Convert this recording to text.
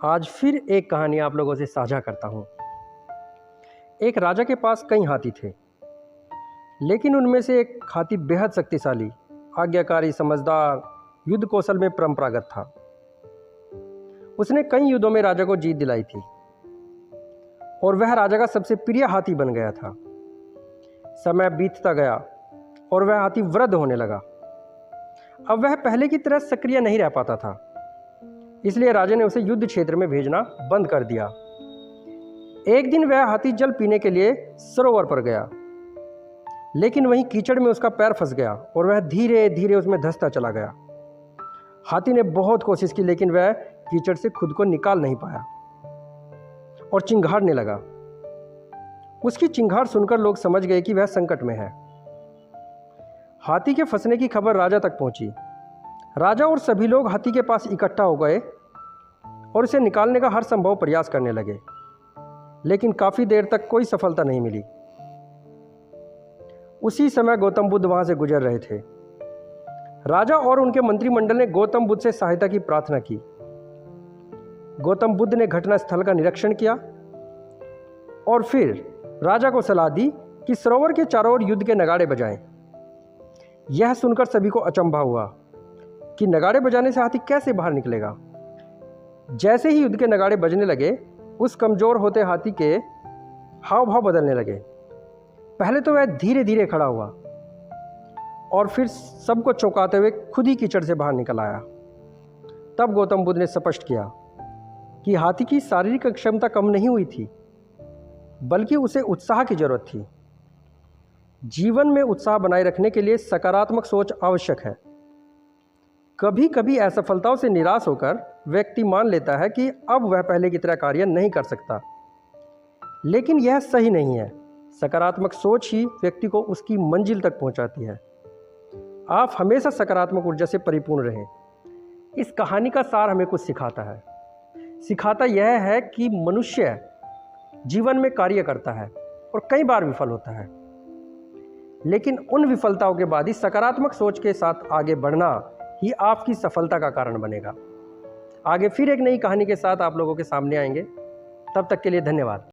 आज फिर एक कहानी आप लोगों से साझा करता हूँ। एक राजा के पास कई हाथी थे, लेकिन उनमें से एक हाथी बेहद शक्तिशाली, आज्ञाकारी, समझदार, युद्ध कौशल में परंपरागत था। उसने कई युद्धों में राजा को जीत दिलाई थी और वह राजा का सबसे प्रिय हाथी बन गया था। समय बीतता गया और वह हाथी वृद्ध होने लगा। अब वह पहले की तरह सक्रिय नहीं रह पाता था, इसलिए राजा ने उसे युद्ध क्षेत्र में भेजना बंद कर दिया। एक दिन वह हाथी जल पीने के लिए सरोवर पर गया, लेकिन वहीं कीचड़ में उसका पैर फंस गया और वह धीरे धीरे उसमें धंसता चला गया। हाथी ने बहुत कोशिश की, लेकिन वह कीचड़ से खुद को निकाल नहीं पाया और चिंघाड़ने लगा। उसकी चिंघाड़ सुनकर लोग समझ गए कि वह संकट में है। हाथी के फंसने की खबर राजा तक पहुंची। राजा और सभी लोग हाथी के पास इकट्ठा हो गए और उसे निकालने का हर संभव प्रयास करने लगे, लेकिन काफी देर तक कोई सफलता नहीं मिली। उसी समय गौतम बुद्ध वहां से गुजर रहे थे। राजा और उनके मंत्रिमंडल ने गौतम बुद्ध से सहायता की प्रार्थना की। गौतम बुद्ध ने घटना स्थल का निरीक्षण किया और फिर राजा को सलाह दी कि सरोवर के चारों ओर युद्ध के नगाड़े बजाएं। यह सुनकर सभी को अचंभा हुआ कि नगाड़े बजाने से हाथी कैसे बाहर निकलेगा। जैसे ही युद्ध के नगाड़े बजने लगे, उस कमजोर होते हाथी के हाव भाव बदलने लगे। पहले तो वह धीरे धीरे खड़ा हुआ और फिर सबको चौंकाते हुए खुद ही कीचड़ से बाहर निकल आया। तब गौतम बुद्ध ने स्पष्ट किया कि हाथी की शारीरिक क्षमता कम नहीं हुई थी, बल्कि उसे उत्साह की जरूरत थी। जीवन में उत्साह बनाए रखने के लिए सकारात्मक सोच आवश्यक है। कभी कभी असफलताओं से निराश होकर व्यक्ति मान लेता है कि अब वह पहले की तरह कार्य नहीं कर सकता, लेकिन यह सही नहीं है। सकारात्मक सोच ही व्यक्ति को उसकी मंजिल तक पहुंचाती है। आप हमेशा सकारात्मक ऊर्जा से परिपूर्ण रहें। इस कहानी का सार हमें कुछ सिखाता है। सिखाता यह है कि मनुष्य जीवन में कार्य करता है और कई बार विफल होता है, लेकिन उन विफलताओं के बाद ही सकारात्मक सोच के साथ आगे बढ़ना ही आपकी सफलता का कारण बनेगा। आगे फिर एक नई कहानी के साथ आप लोगों के सामने आएंगे। तब तक के लिए धन्यवाद।